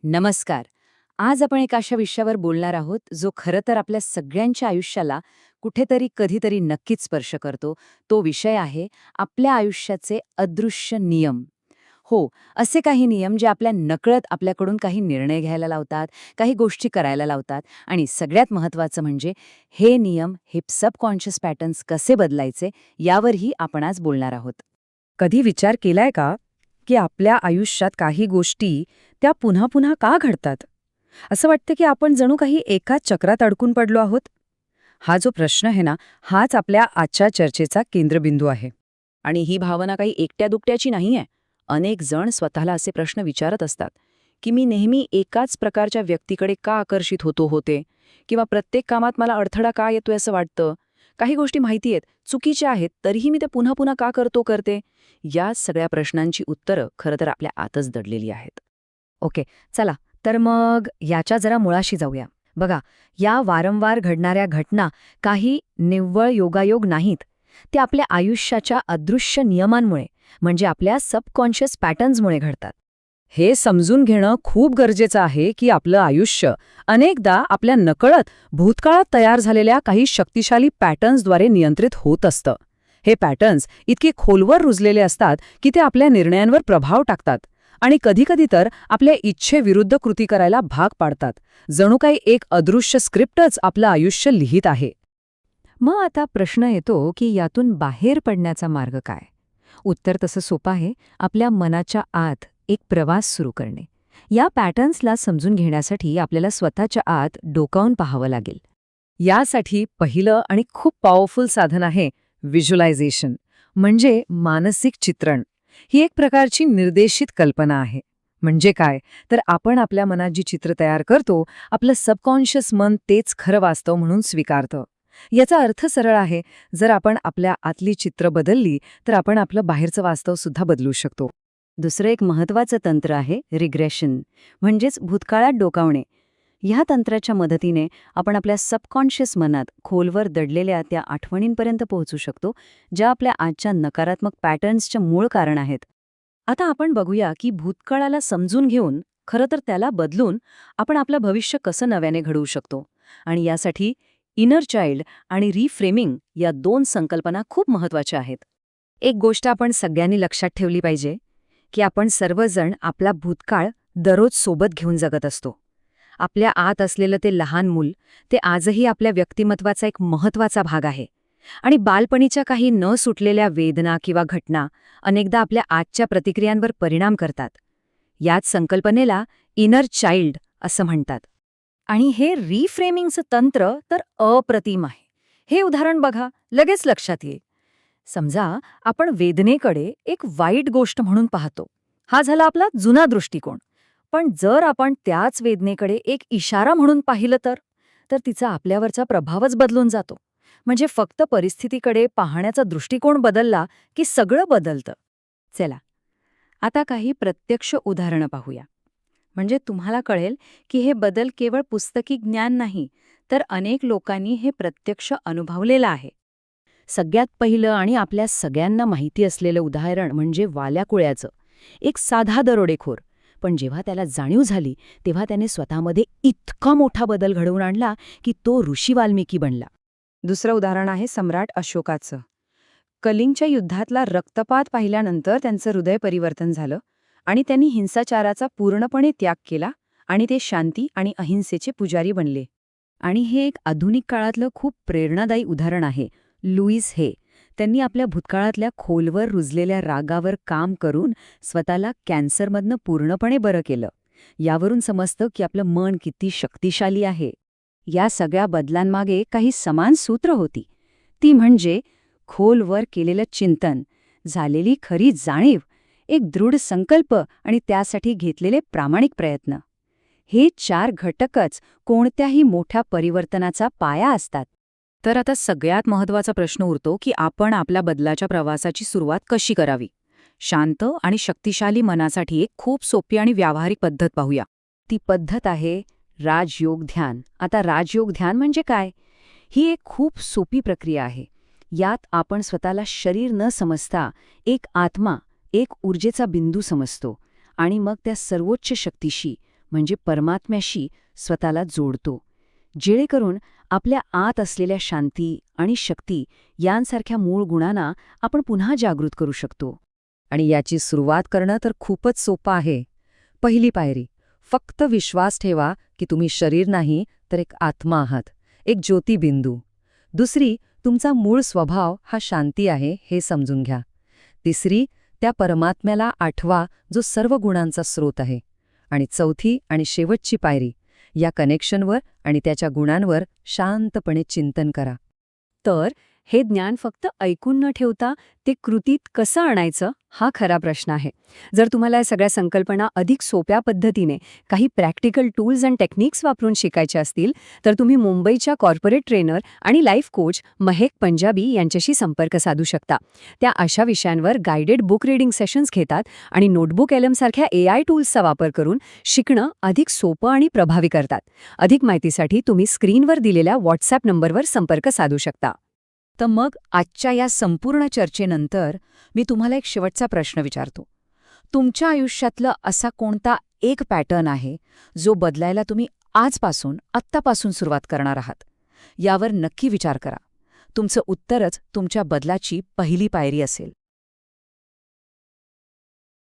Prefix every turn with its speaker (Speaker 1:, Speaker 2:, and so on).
Speaker 1: नमस्कार. आज आपण एक अशा विषयावर बोलणार आहोत जो खरं तर आपल्या सगळ्यांच्या आयुष्याला कुठेतरी कधीतरी नक्कीच स्पर्श करतो. तो विषय आहे आपल्या आयुष्याचे अदृश्य नियम. हो, असे काही नियम जे आपल्या नकळत आपल्याकडून काही निर्णय घ्यायला लावतात, काही गोष्टी करायला लावतात आणि सगळ्यात महत्त्वाचं म्हणजे हे नियम, हे सबकॉन्शियस पॅटर्न्स कसे बदलायचे यावरही आपण आज बोलणार आहोत.
Speaker 2: कधी विचार केलाय का की आपल्या आयुष्यात काही गोष्टी त्या पुन्हा पुन्हा का घडतात? असं वाटतं की आपण जणू काही एकाच चक्रात अडकून पडलो आहोत. हा जो प्रश्न आहे ना, हाच आपल्या आजच्या चर्चेचा केंद्रबिंदू आहे. आणि ही भावना काही एकट्या दुकट्याची नाहीये. अनेक जण स्वतःला असे प्रश्न विचारत असतात की मी नेहमी एकाच प्रकारच्या व्यक्तीकडे का आकर्षित होते, किंवा प्रत्येक कामात मला अडथळा का येतोय असं वाटतं. काही गोष्टी माहिती आहेत, चुकीच्या आहेत, तरीही मी ते पुन्हा पुन्हा का करते. या सगळ्या प्रश्नांची उत्तरं खरं तर आपल्या आतच दडलेली आहेत.
Speaker 1: ओके, चला तर मग याच्या जरा मुळाशी जाऊया. बघा, या वारंवार घडणाऱ्या घटना काही निव्वळ योगायोग नाहीत. त्या आपल्या आयुष्याच्या अदृश्य नियमांमुळे म्हणजे आपल्या सबकॉन्शियस पॅटर्न्समुळे घडतात.
Speaker 2: हे समजून घेणं खूप गरजेचं आहे की आपलं आयुष्य अनेकदा आपल्या नकळत भूतकाळात तयार झालेल्या काही शक्तिशाली पॅटर्न्सद्वारे नियंत्रित होत असतं. हे पॅटर्न्स इतके खोलवर रुजलेले असतात की ते आपल्या निर्णयांवर प्रभाव टाकतात आणि कधीकधी तर आपल्या इच्छेविरुद्ध कृती करायला भाग पाडतात. जणू काही एक अदृश्य स्क्रिप्टच आपलं आयुष्य लिहित आहे.
Speaker 1: मग आता प्रश्न येतो की यातून बाहेर पडण्याचा मार्ग काय? उत्तर तसं सोपं आहे. आपल्या मनाच्या आत एक प्रवास सुरू करणे. या पॅटर्न्सला समजून घेण्यासाठी आपल्याला स्वतःच्या आत डोकावून पाहावं लागेल.
Speaker 2: यासाठी पहिलं आणि खूप पॉवरफुल साधन आहे व्हिज्युअलायझेशन, म्हणजे मानसिक चित्रण. ही एक प्रकारची निर्देशित कल्पना आहे. म्हणजे काय तर आपण आपल्या मनात जी चित्र तयार करतो, आपलं सबकॉन्शियस मन तेच खरं वास्तव म्हणून स्वीकारतं. याचा अर्थ सरळ आहे, जर आपण आपल्या आतली चित्र बदलली तर आपण आपलं बाहेरचं वास्तव सुद्धा बदलू शकतो.
Speaker 1: दुसरं एक महत्त्वाचं तंत्र आहे रिग्रेशन, म्हणजेच भूतकाळात डोकावणे. ह्या तंत्राच्या मदतीने आपण आपल्या सबकॉन्शियस मनात खोलवर दडलेल्या त्या आठवणींपर्यंत पोहोचू शकतो, ज्या आपल्या आजच्या नकारात्मक पॅटर्न्सच्या मूळ कारण आहेत. आता आपण बघूया की भूतकाळाला समजून घेऊन, खरं तर त्याला बदलून, आपण आपलं भविष्य कसं नव्याने घडवू शकतो. आणि यासाठी इनर चाइल्ड आणि रिफ्रेमिंग या दोन संकल्पना खूप महत्त्वाच्या आहेत. एक गोष्ट आपण सगळ्यांनी लक्षात ठेवली पाहिजे की आपण सर्वजण आपला भूतकाळ दररोज सोबत घेऊन जगत असतो. आपल्या आत असलेलं ते लहान मूल, ते आजही आपल्या व्यक्तिमत्वाचा एक महत्त्वाचा भाग आहे. आणि बालपणीच्या काही न सुटलेल्या वेदना किंवा घटना अनेकदा आपल्या आजच्या प्रतिक्रियांवर परिणाम करतात. याच संकल्पनेला इनर चाइल्ड असं म्हणतात. आणि हे रिफ्रेमिंगचं तंत्र तर अप्रतिम आहे. हे उदाहरण बघा, लगेच लक्षात येईल. समजा आपण वेदनेकडे एक वाईट गोष्ट म्हणून पाहतो. हा झाला आपला जुना दृष्टिकोन. पण जर आपण त्याच वेदनेकडे एक इशारा म्हणून पाहिलं तर तिचा आपल्यावरचा प्रभावच बदलून जातो. म्हणजे फक्त परिस्थितीकडे पाहण्याचा दृष्टिकोन बदलला की सगळं बदलतं. चला, आता काही प्रत्यक्ष उदाहरणं पाहूया. म्हणजे तुम्हाला कळेल की हे बदल केवळ पुस्तकी ज्ञान नाही, तर अनेक लोकांनी हे प्रत्यक्ष अनुभवलेलं आहे. सगळ्यात पहिलं आणि आपल्या सगळ्यांना माहिती असलेलं उदाहरण म्हणजे वाल्याकुळ्याचं. एक साधा दरोडेखोर, पण जेव्हा त्याला जाणीव झाली तेव्हा त्याने स्वतःमध्ये इतका मोठा बदल घडवून आणला की तो ऋषी वाल्मिकी बनला.
Speaker 2: दुसरं उदाहरण आहे सम्राट अशोकाचं. कलिंगच्या युद्धातला रक्तपात पाहिल्यानंतर त्यांचं हृदय परिवर्तन झालं आणि त्यांनी हिंसाचाराचा पूर्णपणे त्याग केला आणि ते शांती आणि अहिंसेचे पुजारी बनले.
Speaker 1: आणि हे एक आधुनिक काळातलं खूप प्रेरणादायी उदाहरण आहे. लुईस हे, त्यांनी आपल्या भूतकाळातल्या खोलवर रुजलेल्या रागावर काम करून स्वतःला कॅन्सरमधनं पूर्णपणे बरं केलं. यावरून समजतं की आपलं मन किती शक्तिशाली आहे. या सगळ्या बदलांमागे काही समान सूत्र होती. ती म्हणजे खोलवर केलेलं चिंतन, झालेली खरी जाणीव, एक दृढ संकल्प आणि त्यासाठी घेतलेले प्रामाणिक प्रयत्न. हे 4 घटकच कोणत्याही मोठ्या परिवर्तनाचा पाया असतात.
Speaker 2: तर आता सगळ्यात महत्त्वाचा प्रश्न उरतो की आपण आपल्या बदलाच्या प्रवासाची सुरुवात कशी करावी. शांत आणि शक्तिशाली मनासाठी एक खूप सोपी आणि व्यावहारिक पद्धत पाहूया.
Speaker 1: ती पद्धत आहे राजयोग ध्यान. आता राजयोग ध्यान म्हणजे काय? ही एक खूप सोपी प्रक्रिया आहे. यात आपण स्वतःला शरीर न समजता एक आत्मा, एक ऊर्जेचा बिंदू समजतो आणि मग त्या सर्वोच्च शक्तीशी म्हणजे परमात्म्याशी स्वतःला जोडतो, जेणेकरून आपल्या आत असलेल्या शांती आणि शक्ती यांसारख्या मूळ गुणांना आपण पुन्हा जागृत करू शकतो.
Speaker 2: आणि याची सुरुवात करणं तर खूपच सोपं आहे. पहिली पायरी, फक्त विश्वास ठेवा की तुम्ही शरीर नाही तर एक आत्मा आहात, एक ज्योतिबिंदू. दुसरी, तुमचा मूळ स्वभाव हा शांती आहे हे समजून घ्या. तिसरी, त्या परमात्म्याला आठवा जो सर्व गुणांचा स्रोत आहे. आणि चौथी आणि शेवटची पायरी, या कनेक्शनवर आणि त्याच्या गुणांवर शांतपणे चिंतन करा.
Speaker 1: तर हे ज्ञान फक्त ऐकून न ठेवता ते कृतीत कसं आणायचं हा खरा प्रश्न आहे. जर तुम्हाला या सगळ्या संकल्पना अधिक सोप्या पद्धतीने काही प्रॅक्टिकल टूल्स अँड टेक्निक्स वापरून शिकायच्या असतील तर तुम्ही मुंबईच्या कॉर्पोरेट ट्रेनर आणि लाईफ कोच महक पंजाबी यांच्याशी संपर्क साधू शकता. त्या अशा विषयांवर गायडेड बुक रीडिंग सेशन्स घेतात आणि नोटबुक सारख्या AI टूल्सचा वापर करून शिकणं अधिक सोपं आणि प्रभावी करतात. अधिक माहितीसाठी तुम्ही स्क्रीनवर दिलेल्या व्हॉट्सॲप नंबरवर संपर्क साधू शकता.
Speaker 2: तर मग आजच्या या संपूर्ण चर्चेनंतर मी तुम्हाला एक शेवटचा प्रश्न विचारतो. तुमच्या आयुष्यातलं असा कोणता एक पॅटर्न आहे जो बदलायला तुम्ही आत्तापासून सुरुवात करणार आहात? यावर नक्की विचार करा. तुमचं उत्तरच तुमच्या बदलाची पहिली पायरी असेल.